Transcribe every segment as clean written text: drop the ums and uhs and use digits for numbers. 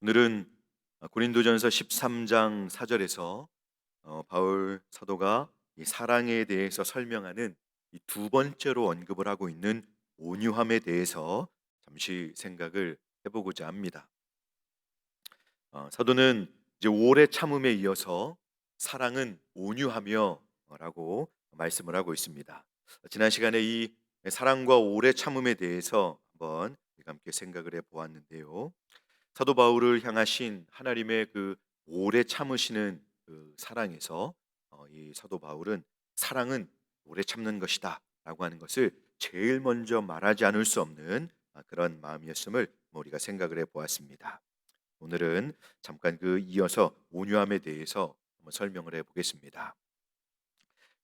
오늘은 고린도전서 13장 4절에서 바울 사도가 이 사랑에 대해서 설명하는 이 두 번째로 언급을 하고 있는 온유함에 대해서 잠시 생각을 해보고자 합니다. 사도는 이제 오래 참음에 이어서 사랑은 온유하며라고 말씀을 하고 있습니다. 지난 시간에 이 사랑과 오래 참음에 대해서 한번 우리가 함께 생각을 해보았는데요. 사도 바울을 향하신 하나님의 그 오래 참으시는 그 사랑에서 이 사도 바울은 사랑은 오래 참는 것이다라고 하는 것을 제일 먼저 말하지 않을 수 없는 그런 마음이었음을 우리가 생각을 해보았습니다. 오늘은 잠깐 그 이어서 온유함에 대해서 한번 설명을 해보겠습니다.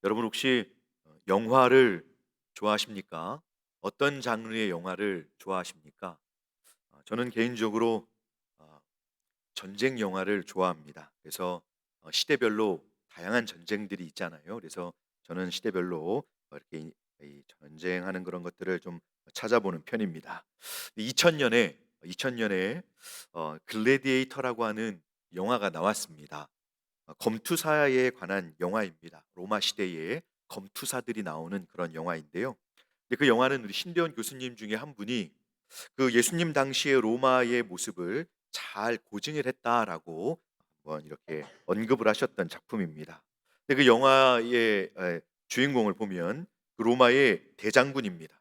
여러분 혹시 영화를 좋아하십니까? 어떤 장르의 영화를 좋아하십니까? 저는 개인적으로 어, 전쟁 영화를 좋아합니다. 그래서 시대별로 다양한 전쟁들이 있잖아요. 그래서 저는 시대별로 이렇게 이 전쟁하는 그런 것들을 좀 찾아보는 편입니다. 2000년에 글래디에이터라고 하는 영화가 나왔습니다. 검투사에 관한 영화입니다. 로마 시대에 검투사들이 나오는 그런 영화인데요. 근데 그 영화는 우리 신대원 교수님 중에 한 분이 그 예수님 당시의 로마의 모습을 잘 고증을 했다라고 한번 이렇게 언급을 하셨던 작품입니다. 근데 그 영화의 주인공을 보면 그 로마의 대장군입니다.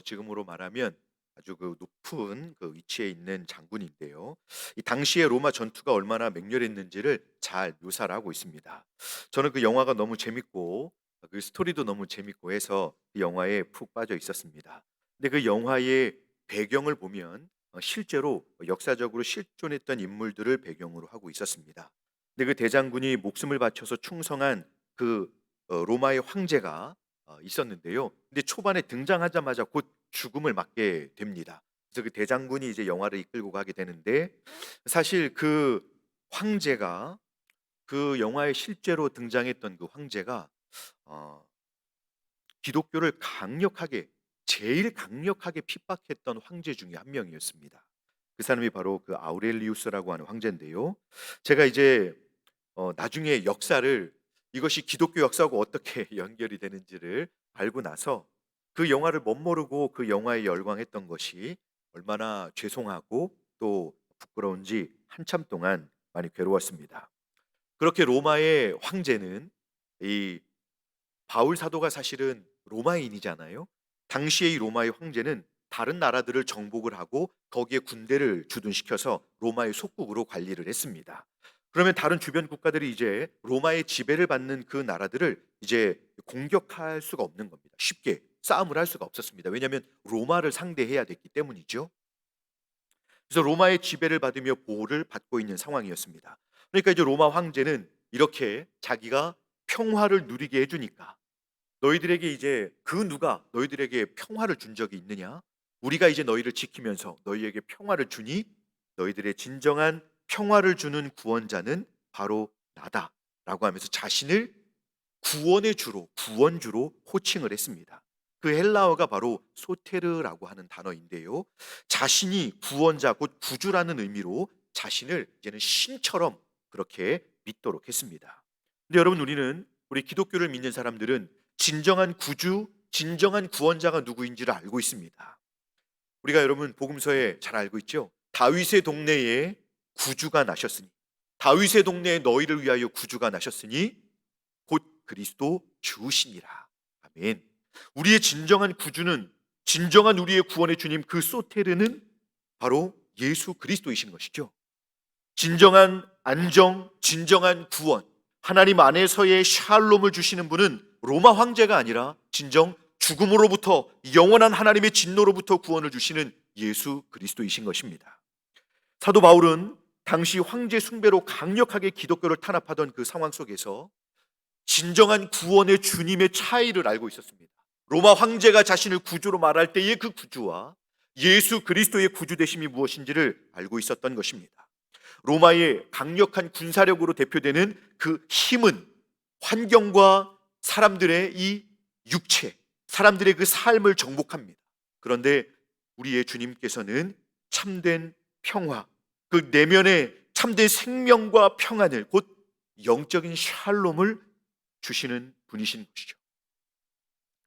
지금으로 말하면 아주 그 높은 그 위치에 있는 장군인데요. 이 당시의 로마 전투가 얼마나 맹렬했는지를 잘 묘사를 하고 있습니다. 저는 그 영화가 너무 재밌고 그 스토리도 너무 재밌고 해서 그 영화에 푹 빠져 있었습니다. 근데 그 영화의 배경을 보면 실제로 역사적으로 실존했던 인물들을 배경으로 하고 있었습니다. 근데 그 대장군이 목숨을 바쳐서 충성한 그 로마의 황제가 있었는데요. 근데 초반에 등장하자마자 곧 죽음을 맞게 됩니다. 그래서 그 대장군이 이제 영화를 이끌고 가게 되는데 사실 그 황제가 그 영화에 실제로 등장했던 그 황제가 어, 기독교를 제일 강력하게 핍박했던 황제 중에 한 명이었습니다. 그 사람이 바로 그 아우렐리우스라고 하는 황제인데요. 제가 이제 나중에 역사를 이것이 기독교 역사하고 어떻게 연결이 되는지를 알고 나서 그 영화를 멋모르고 그 영화에 열광했던 것이 얼마나 죄송하고 또 부끄러운지 한참 동안 많이 괴로웠습니다. 그렇게 로마의 황제는 이 바울 사도가 사실은 로마인이잖아요. 당시의 이 로마의 황제는 다른 나라들을 정복을 하고 거기에 군대를 주둔시켜서 로마의 속국으로 관리를 했습니다. 그러면 다른 주변 국가들이 이제 로마의 지배를 받는 그 나라들을 이제 공격할 수가 없는 겁니다. 쉽게 싸움을 할 수가 없었습니다. 왜냐하면 로마를 상대해야 됐기 때문이죠. 그래서 로마의 지배를 받으며 보호를 받고 있는 상황이었습니다. 그러니까 이제 로마 황제는 이렇게 자기가 평화를 누리게 해주니까 너희들에게 이제 그 누가 너희들에게 평화를 준 적이 있느냐? 우리가 이제 너희를 지키면서 너희에게 평화를 주니 너희들의 진정한 평화를 주는 구원자는 바로 나다라고 하면서 자신을 구원의 주로 구원주로 호칭을 했습니다. 그 헬라어가 바로 소테르라고 하는 단어인데요. 자신이 구원자 곧 구주라는 의미로 자신을 이제는 신처럼 그렇게 믿도록 했습니다. 근데 여러분 우리 기독교를 믿는 사람들은 진정한 구주, 진정한 구원자가 누구인지를 알고 있습니다. 우리가 여러분 복음서에 잘 알고 있죠? 다윗의 동네에 구주가 나셨으니 다윗의 동네에 너희를 위하여 구주가 나셨으니 곧 그리스도 주시니라. 아멘. 우리의 진정한 구주는 진정한 우리의 구원의 주님 그 소테르는 바로 예수 그리스도이신 것이죠. 진정한 안정, 진정한 구원, 하나님 안에서의 샬롬을 주시는 분은 로마 황제가 아니라 진정 죽음으로부터 영원한 하나님의 진노로부터 구원을 주시는 예수 그리스도이신 것입니다. 사도 바울은 당시 황제 숭배로 강력하게 기독교를 탄압하던 그 상황 속에서 진정한 구원의 주님의 차이를 알고 있었습니다. 로마 황제가 자신을 구주로 말할 때의 그 구주와 예수 그리스도의 구주 되심이 무엇인지를 알고 있었던 것입니다. 로마의 강력한 군사력으로 대표되는 그 힘은 환경과 사람들의 이 육체, 사람들의 그 삶을 정복합니다. 그런데 우리의 주님께서는 참된 평화, 그 내면에 참된 생명과 평안을, 곧 영적인 샬롬을 주시는 분이신 것이죠.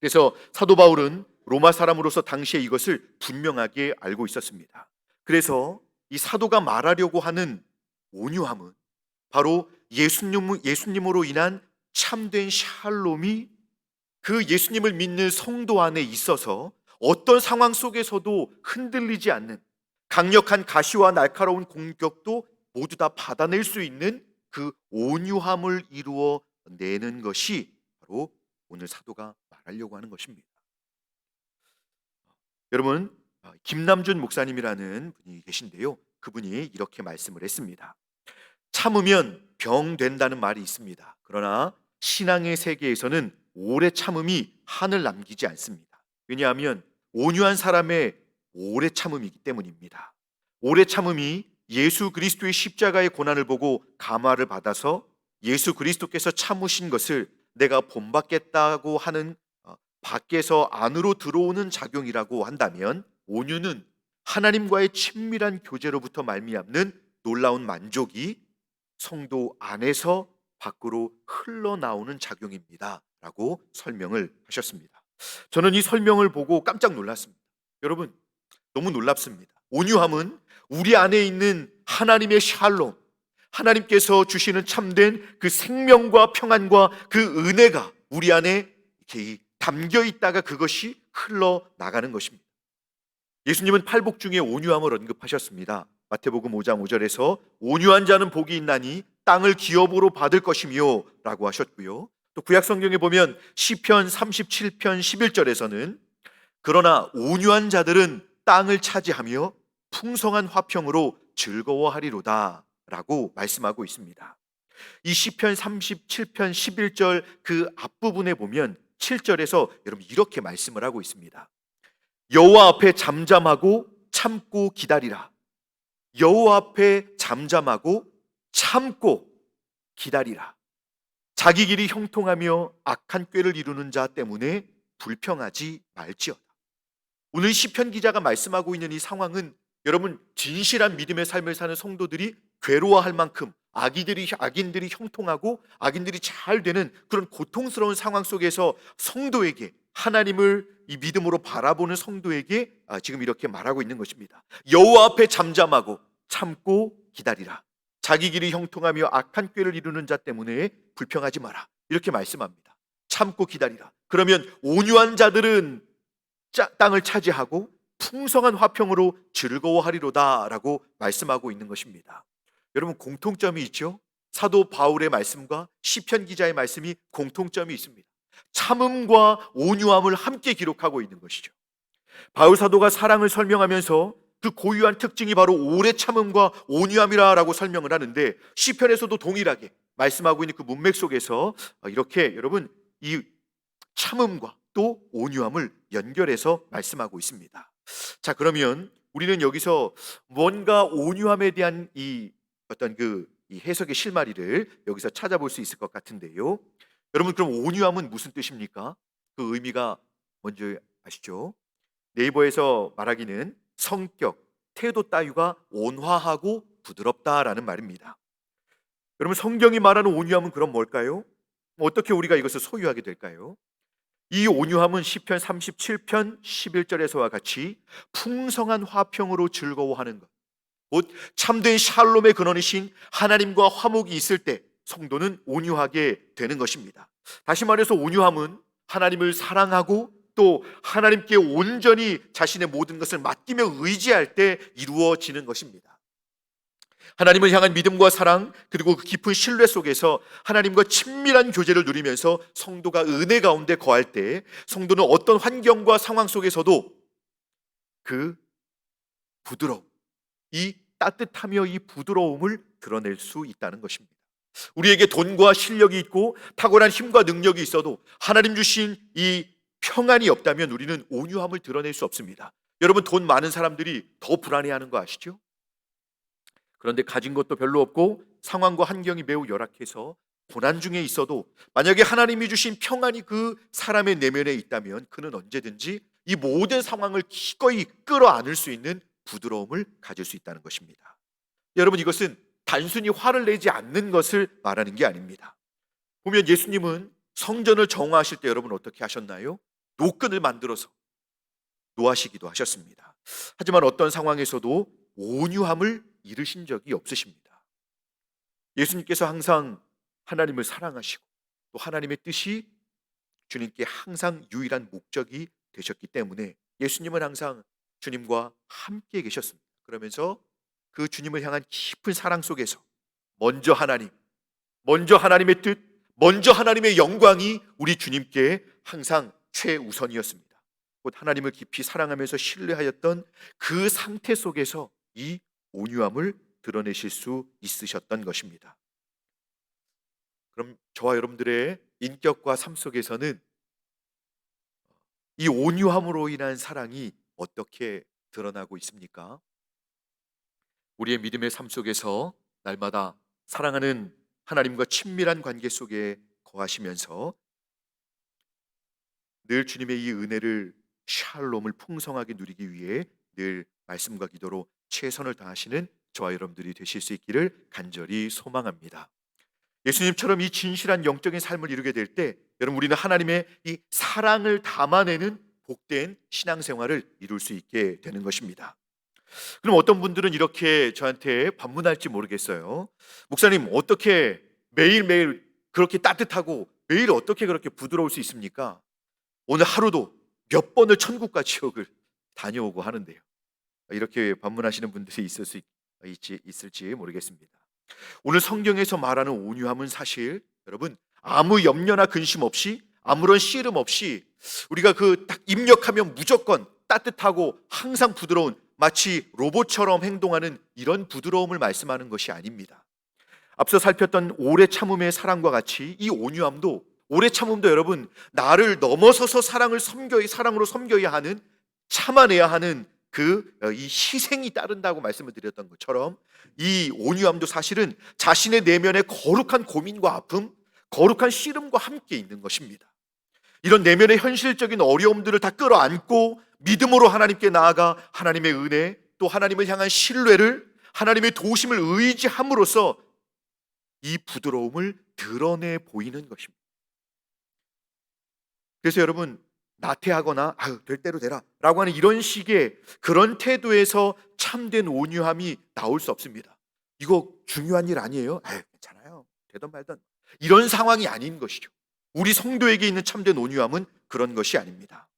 그래서 사도 바울은 로마 사람으로서 당시에 이것을 분명하게 알고 있었습니다. 그래서 이 사도가 말하려고 하는 온유함은 바로 예수님으로 인한 참된 샬롬이 그 예수님을 믿는 성도 안에 있어서 어떤 상황 속에서도 흔들리지 않는, 강력한 가시와 날카로운 공격도 모두 다 받아낼 수 있는 그 온유함을 이루어 내는 것이 바로 오늘 사도가 말하려고 하는 것입니다. 여러분, 김남준 목사님이라는 분이 계신데요, 그분이 이렇게 말씀을 했습니다. 참으면 병 된다는 말이 있습니다. 그러나 신앙의 세계에서는 오래 참음이 한을 남기지 않습니다. 왜냐하면 온유한 사람의 오래 참음이기 때문입니다. 오래 참음이 예수 그리스도의 십자가의 고난을 보고 감화를 받아서 예수 그리스도께서 참으신 것을 내가 본받겠다고 하는, 밖에서 안으로 들어오는 작용이라고 한다면, 온유는 하나님과의 친밀한 교제로부터 말미암는 놀라운 만족이 성도 안에서 밖으로 흘러나오는 작용입니다 라고 설명을 하셨습니다. 저는 이 설명을 보고 깜짝 놀랐습니다. 여러분, 너무 놀랍습니다. 온유함은 우리 안에 있는 하나님의 샬롬, 하나님께서 주시는 참된 그 생명과 평안과 그 은혜가 우리 안에 이렇게 담겨 있다가 그것이 흘러나가는 것입니다. 예수님은 팔복 중에 온유함을 언급하셨습니다. 마태복음 5장 5절에서 온유한 자는 복이 있나니 땅을 기업으로 받을 것이며 라고 하셨고요. 또 구약 성경에 보면 시편 37편 11절에서는 그러나 온유한 자들은 땅을 차지하며 풍성한 화평으로 즐거워하리로다 라고 말씀하고 있습니다. 이 시편 37편 11절 그 앞부분에 보면 7절에서 여러분 이렇게 말씀을 하고 있습니다. 여호와 앞에 잠잠하고 참고 기다리라. 여호와 앞에 잠잠하고 참고 기다리라. 자기 길이 형통하며 악한 꾀를 이루는 자 때문에 불평하지 말지어다. 오늘 시편 기자가 말씀하고 있는 이 상황은 여러분 진실한 믿음의 삶을 사는 성도들이 괴로워할 만큼 악인들이 형통하고 악인들이 잘 되는 그런 고통스러운 상황 속에서 성도에게, 하나님을 이 믿음으로 바라보는 성도에게 지금 이렇게 말하고 있는 것입니다. 여호와 앞에 잠잠하고 참고 기다리라. 자기 길이 형통하며 악한 꾀를 이루는 자 때문에 불평하지 마라. 이렇게 말씀합니다. 참고 기다리라. 그러면 온유한 자들은 땅을 차지하고 풍성한 화평으로 즐거워하리로다 라고 말씀하고 있는 것입니다. 여러분 공통점이 있죠? 사도 바울의 말씀과 시편 기자의 말씀이 공통점이 있습니다. 참음과 온유함을 함께 기록하고 있는 것이죠. 바울 사도가 사랑을 설명하면서 그 고유한 특징이 바로 오래 참음과 온유함이라고 설명을 하는데, 시편에서도 동일하게 말씀하고 있는 그 문맥 속에서 이렇게 여러분 이 참음과 또 온유함을 연결해서 말씀하고 있습니다. 자, 그러면 우리는 여기서 뭔가 온유함에 대한 이 어떤 이 해석의 실마리를 여기서 찾아볼 수 있을 것 같은데요. 여러분 그럼 온유함은 무슨 뜻입니까? 그 의미가 뭔지 아시죠? 네이버에서 말하기는 성격, 태도 따위가 온화하고 부드럽다라는 말입니다. 여러분 성경이 말하는 온유함은 그럼 뭘까요? 어떻게 우리가 이것을 소유하게 될까요? 이 온유함은 시편 37편 11절에서와 같이 풍성한 화평으로 즐거워하는 것, 곧 참된 샬롬의 근원이신 하나님과 화목이 있을 때 성도는 온유하게 되는 것입니다. 다시 말해서 온유함은 하나님을 사랑하고 또 하나님께 온전히 자신의 모든 것을 맡기며 의지할 때 이루어지는 것입니다. 하나님을 향한 믿음과 사랑, 그리고 그 깊은 신뢰 속에서 하나님과 친밀한 교제를 누리면서 성도가 은혜 가운데 거할 때 성도는 어떤 환경과 상황 속에서도 그 부드러움, 이 따뜻하며 이 부드러움을 드러낼 수 있다는 것입니다. 우리에게 돈과 실력이 있고 탁월한 힘과 능력이 있어도 하나님 주신 이 평안이 없다면 우리는 온유함을 드러낼 수 없습니다. 여러분 돈 많은 사람들이 더 불안해하는 거 아시죠? 그런데 가진 것도 별로 없고 상황과 환경이 매우 열악해서 고난 중에 있어도 만약에 하나님이 주신 평안이 그 사람의 내면에 있다면 그는 언제든지 이 모든 상황을 기꺼이 끌어안을 수 있는 부드러움을 가질 수 있다는 것입니다. 여러분, 이것은 단순히 화를 내지 않는 것을 말하는 게 아닙니다. 보면 예수님은 성전을 정화하실 때 여러분 어떻게 하셨나요? 노끈을 만들어서 노하시기도 하셨습니다. 하지만 어떤 상황에서도 온유함을 잃으신 적이 없으십니다. 예수님께서 항상 하나님을 사랑하시고 또 하나님의 뜻이 주님께 항상 유일한 목적이 되셨기 때문에 예수님은 항상 주님과 함께 계셨습니다. 그러면서 그 주님을 향한 깊은 사랑 속에서 먼저 하나님, 먼저 하나님의 뜻, 먼저 하나님의 영광이 우리 주님께 항상 최우선이었습니다. 곧 하나님을 깊이 사랑하면서 신뢰하였던 그 상태 속에서 이 온유함을 드러내실 수 있으셨던 것입니다. 그럼 저와 여러분들의 인격과 삶 속에서는 이 온유함으로 인한 사랑이 어떻게 드러나고 있습니까? 우리의 믿음의 삶 속에서 날마다 사랑하는 하나님과 친밀한 관계 속에 거하시면서 늘 주님의 이 은혜를 샬롬을 풍성하게 누리기 위해 늘 말씀과 기도로 최선을 다하시는 저와 여러분들이 되실 수 있기를 간절히 소망합니다. 예수님처럼 이 진실한 영적인 삶을 이루게 될 때 여러분, 우리는 하나님의 이 사랑을 담아내는 복된 신앙생활을 이룰 수 있게 되는 것입니다. 그럼 어떤 분들은 이렇게 저한테 반문할지 모르겠어요. 목사님, 어떻게 매일매일 그렇게 따뜻하고 매일 어떻게 그렇게 부드러울 수 있습니까? 오늘 하루도 몇 번을 천국과 지옥을 다녀오고 하는데요. 이렇게 반문하시는 분들이 있을지 모르겠습니다. 오늘 성경에서 말하는 온유함은 사실 여러분 아무 염려나 근심 없이 아무런 씨름 없이 우리가 그 딱 입력하면 무조건 따뜻하고 항상 부드러운 마치 로봇처럼 행동하는 이런 부드러움을 말씀하는 것이 아닙니다. 앞서 살폈던 오래 참음의 사랑과 같이 이 온유함도 오래 참음도 여러분 나를 넘어서서 사랑으로 섬겨야 하는 참아내야 하는 이 희생이 따른다고 말씀을 드렸던 것처럼 이 온유함도 사실은 자신의 내면의 거룩한 고민과 아픔, 거룩한 씨름과 함께 있는 것입니다. 이런 내면의 현실적인 어려움들을 다 끌어안고 믿음으로 하나님께 나아가 하나님의 은혜 또 하나님을 향한 신뢰를 하나님의 도우심을 의지함으로써 이 부드러움을 드러내 보이는 것입니다. 그래서 여러분 나태하거나 될 대로 되라 라고 하는 이런 식의 그런 태도에서 참된 온유함이 나올 수 없습니다. 이거 중요한 일 아니에요? 괜찮아요. 되던 말던 이런 상황이 아닌 것이죠. 우리 성도에게 있는 참된 온유함은 그런 것이 아닙니다.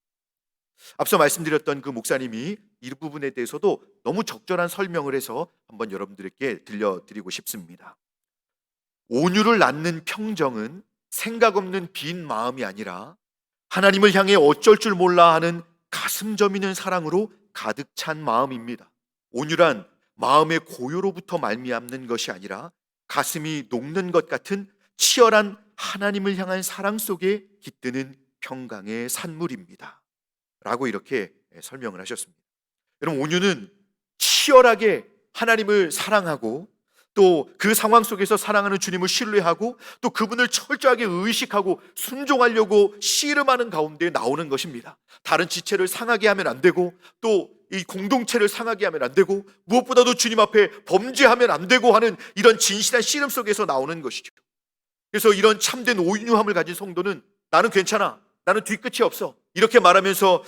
앞서 말씀드렸던 그 목사님이 이 부분에 대해서도 너무 적절한 설명을 해서 한번 여러분들께 들려드리고 싶습니다. 온유를 낳는 평정은 생각 없는 빈 마음이 아니라 하나님을 향해 어쩔 줄 몰라 하는 가슴 저미는 사랑으로 가득 찬 마음입니다. 온유란 마음의 고요로부터 말미암는 것이 아니라 가슴이 녹는 것 같은 치열한 하나님을 향한 사랑 속에 깃드는 평강의 산물입니다. 라고 이렇게 설명을 하셨습니다. 여러분, 온유는 치열하게 하나님을 사랑하고 또 그 상황 속에서 사랑하는 주님을 신뢰하고 또 그분을 철저하게 의식하고 순종하려고 씨름하는 가운데 나오는 것입니다. 다른 지체를 상하게 하면 안 되고 또 이 공동체를 상하게 하면 안 되고 무엇보다도 주님 앞에 범죄하면 안 되고 하는 이런 진실한 씨름 속에서 나오는 것이죠. 그래서 이런 참된 온유함을 가진 성도는 나는 괜찮아, 나는 뒤끝이 없어 이렇게 말하면서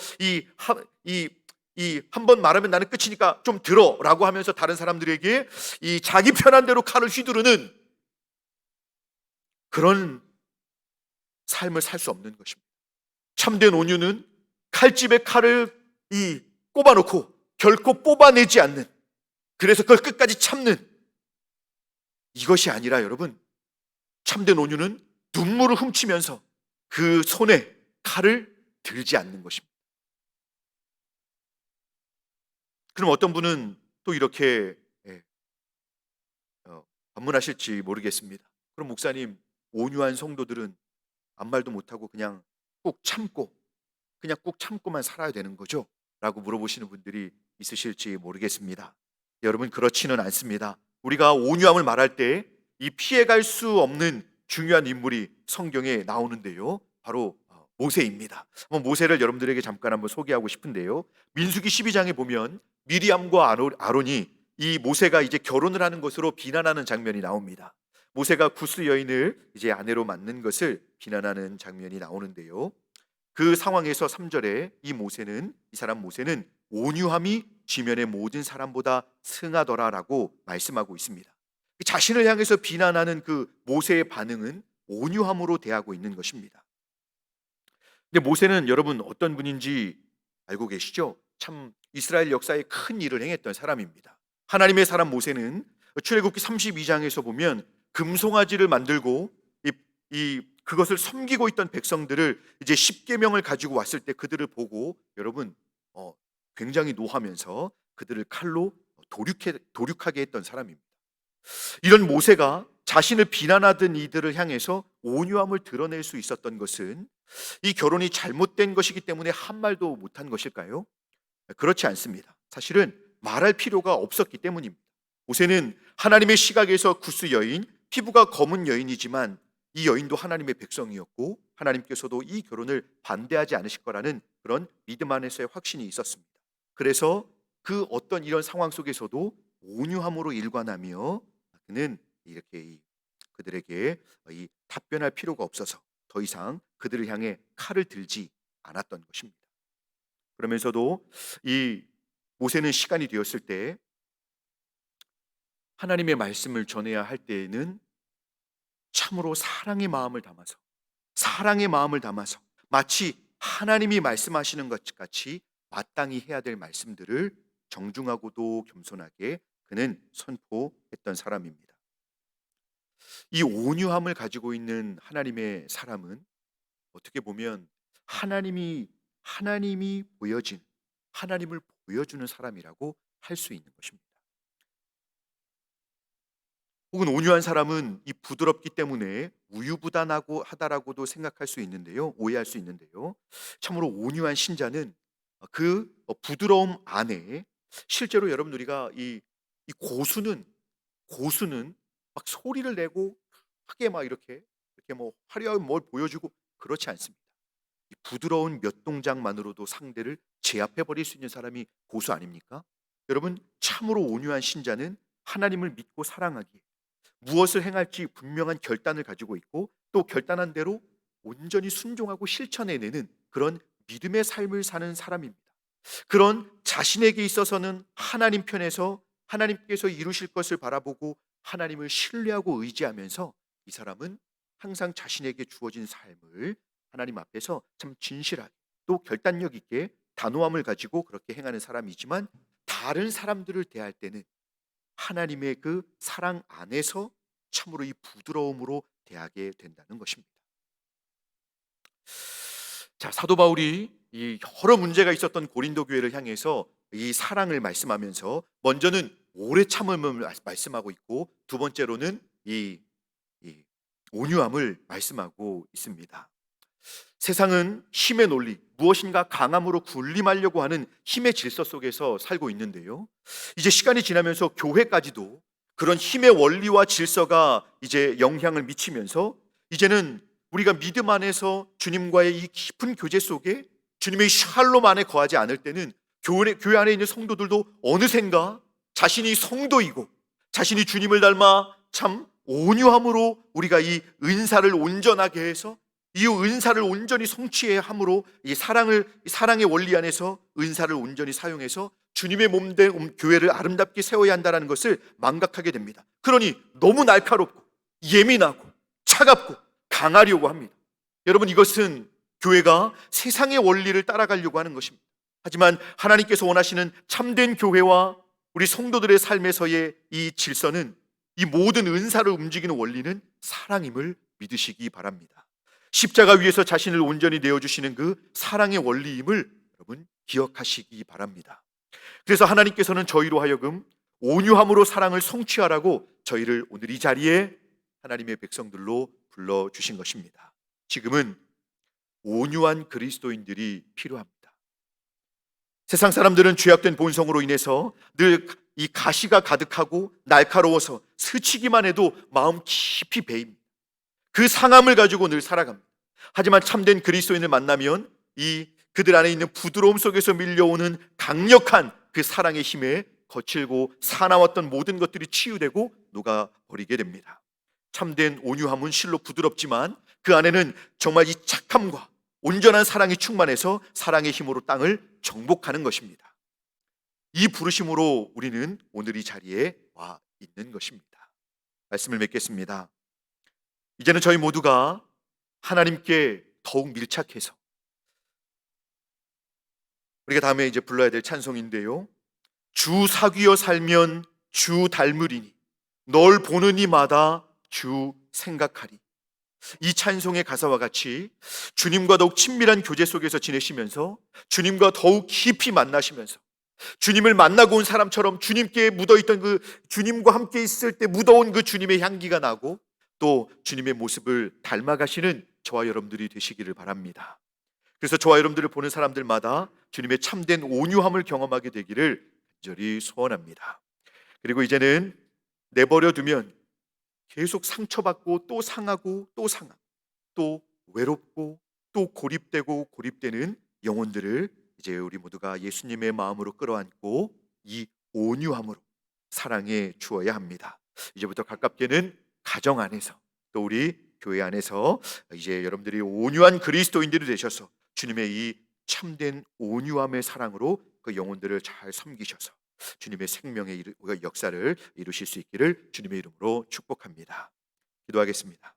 한 번 말하면 나는 끝이니까 좀 들어 라고 하면서 다른 사람들에게 이 자기 편한 대로 칼을 휘두르는 그런 삶을 살 수 없는 것입니다. 참된 온유는 칼집에 칼을 꼽아놓고 결코 뽑아내지 않는, 그래서 그걸 끝까지 참는 이것이 아니라 여러분, 참된 온유는 눈물을 훔치면서 그 손에 칼을 들지 않는 것입니다. 그럼 어떤 분은 또 이렇게 반문하실지 모르겠습니다. 그럼 목사님, 온유한 성도들은 아무 말도 못하고 그냥 꾹 참고만 살아야 되는 거죠? 라고 물어보시는 분들이 있으실지 모르겠습니다. 여러분, 그렇지는 않습니다. 우리가 온유함을 말할 때 이 피해갈 수 없는 중요한 인물이 성경에 나오는데요, 바로 모세입니다. 한번 모세를 여러분들에게 잠깐 한번 소개하고 싶은데요, 민수기 12장에 보면 미리암과 아론이 이 모세가 이제 결혼을 하는 것으로 비난하는 장면이 나옵니다. 모세가 구스 여인을 이제 아내로 맞는 것을 비난하는 장면이 나오는데요. 그 상황에서 3절에 이 사람 모세는 온유함이 지면의 모든 사람보다 승하더라라고 말씀하고 있습니다. 자신을 향해서 비난하는 그 모세의 반응은 온유함으로 대하고 있는 것입니다. 근데 모세는 여러분 어떤 분인지 알고 계시죠? 참 이스라엘 역사에 큰 일을 행했던 사람입니다. 하나님의 사람 모세는 출애굽기 32장에서 보면 금송아지를 만들고 그것을 섬기고 있던 백성들을 이제 십계명을 가지고 왔을 때 그들을 보고 여러분 굉장히 노하면서 그들을 칼로 도륙하게 했던 사람입니다. 이런 모세가 자신을 비난하던 이들을 향해서 온유함을 드러낼 수 있었던 것은 이 결혼이 잘못된 것이기 때문에 한 말도 못한 것일까요? 그렇지 않습니다. 사실은 말할 필요가 없었기 때문입니다. 모세는 하나님의 시각에서 구스 여인, 피부가 검은 여인이지만 이 여인도 하나님의 백성이었고 하나님께서도 이 결혼을 반대하지 않으실 거라는 그런 믿음 안에서의 확신이 있었습니다. 그래서 그 어떤 이런 상황 속에서도 온유함으로 일관하며 그는 이렇게 그들에게 이 답변할 필요가 없어서 더 이상 그들을 향해 칼을 들지 않았던 것입니다. 그러면서도 이 모세는 시간이 되었을 때 하나님의 말씀을 전해야 할 때에는 참으로 사랑의 마음을 담아서 마치 하나님이 말씀하시는 것 같이 마땅히 해야 될 말씀들을 정중하고도 겸손하게 그는 선포했던 사람입니다. 이 온유함을 가지고 있는 하나님의 사람은 어떻게 보면 하나님을 보여주는 사람이라고 할 수 있는 것입니다. 혹은 온유한 사람은 이 부드럽기 때문에 우유부단하고 하다라고도 생각할 수 있는데요. 오해할 수 있는데요. 참으로 온유한 신자는 그 부드러움 안에 실제로 여러분 우리가 이 고수는 막 소리를 내고 크게 막 이렇게 뭐 화려하게 뭘 보여주고 그렇지 않습니다. 이 부드러운 몇 동작만으로도 상대를 제압해 버릴 수 있는 사람이 고수 아닙니까? 여러분 참으로 온유한 신자는 하나님을 믿고 사랑하기에 무엇을 행할지 분명한 결단을 가지고 있고 또 결단한 대로 온전히 순종하고 실천해내는 그런 믿음의 삶을 사는 사람입니다. 그런 자신에게 있어서는 하나님 편에서 하나님께서 이루실 것을 바라보고 하나님을 신뢰하고 의지하면서 이 사람은 항상 자신에게 주어진 삶을 하나님 앞에서 참 진실하게 또 결단력 있게 단호함을 가지고 그렇게 행하는 사람이지만 다른 사람들을 대할 때는 하나님의 그 사랑 안에서 참으로 이 부드러움으로 대하게 된다는 것입니다. 자, 사도 바울이 이 여러 문제가 있었던 고린도 교회를 향해서 이 사랑을 말씀하면서 먼저는 오래 참음을 말씀하고 있고 두 번째로는 이 온유함을 말씀하고 있습니다. 세상은 힘의 논리, 무엇인가 강함으로 군림하려고 하는 힘의 질서 속에서 살고 있는데요. 이제 시간이 지나면서 교회까지도 그런 힘의 원리와 질서가 이제 영향을 미치면서 이제는 우리가 믿음 안에서 주님과의 이 깊은 교제 속에 주님의 샬롬 안에 거하지 않을 때는 교회 안에 있는 성도들도 어느샌가 자신이 성도이고 자신이 주님을 닮아 참 온유함으로 우리가 이 은사를 온전하게 해서 이 은사를 온전히 성취해야 함으로 이 사랑의 원리 안에서 은사를 온전히 사용해서 주님의 몸된 교회를 아름답게 세워야 한다는 것을 망각하게 됩니다. 그러니 너무 날카롭고 예민하고 차갑고 강하려고 합니다. 여러분 이것은 교회가 세상의 원리를 따라가려고 하는 것입니다. 하지만 하나님께서 원하시는 참된 교회와 우리 성도들의 삶에서의 이 질서는 이 모든 은사를 움직이는 원리는 사랑임을 믿으시기 바랍니다. 십자가 위에서 자신을 온전히 내어주시는 그 사랑의 원리임을 여러분 기억하시기 바랍니다. 그래서 하나님께서는 저희로 하여금 온유함으로 사랑을 성취하라고 저희를 오늘 이 자리에 하나님의 백성들로 불러주신 것입니다. 지금은 온유한 그리스도인들이 필요합니다. 세상 사람들은 죄악된 본성으로 인해서 늘 이 가시가 가득하고 날카로워서 스치기만 해도 마음 깊이 베입니다. 그 상함을 가지고 늘 살아갑니다. 하지만 참된 그리스도인을 만나면 이 그들 안에 있는 부드러움 속에서 밀려오는 강력한 그 사랑의 힘에 거칠고 사나웠던 모든 것들이 치유되고 녹아버리게 됩니다. 참된 온유함은 실로 부드럽지만 그 안에는 정말 이 착함과 온전한 사랑이 충만해서 사랑의 힘으로 땅을 정복하는 것입니다. 이 부르심으로 우리는 오늘 이 자리에 와 있는 것입니다. 말씀을 맺겠습니다. 이제는 저희 모두가 하나님께 더욱 밀착해서 우리가 다음에 이제 불러야 될 찬송인데요. 주 사귀어 살면 주 닮으리니 널 보는 이마다 주 생각하리. 이 찬송의 가사와 같이 주님과 더욱 친밀한 교제 속에서 지내시면서 주님과 더욱 깊이 만나시면서 주님을 만나고 온 사람처럼 주님께 묻어있던 그 주님과 함께 있을 때 묻어온 그 주님의 향기가 나고 또 주님의 모습을 닮아가시는 저와 여러분들이 되시기를 바랍니다. 그래서 저와 여러분들을 보는 사람들마다 주님의 참된 온유함을 경험하게 되기를 간절히 소원합니다. 그리고 이제는 내버려 두면 계속 상처받고 또 상하고 또 상하고 또 외롭고 또 고립되고 고립되는 영혼들을 이제 우리 모두가 예수님의 마음으로 끌어안고 이 온유함으로 사랑해 주어야 합니다. 이제부터 가깝게는 가정 안에서 또 우리 교회 안에서 이제 여러분들이 온유한 그리스도인들이 되셔서 주님의 이 참된 온유함의 사랑으로 그 영혼들을 잘 섬기셔서 주님의 생명의 역사를 이루실 수 있기를 주님의 이름으로 축복합니다. 기도하겠습니다.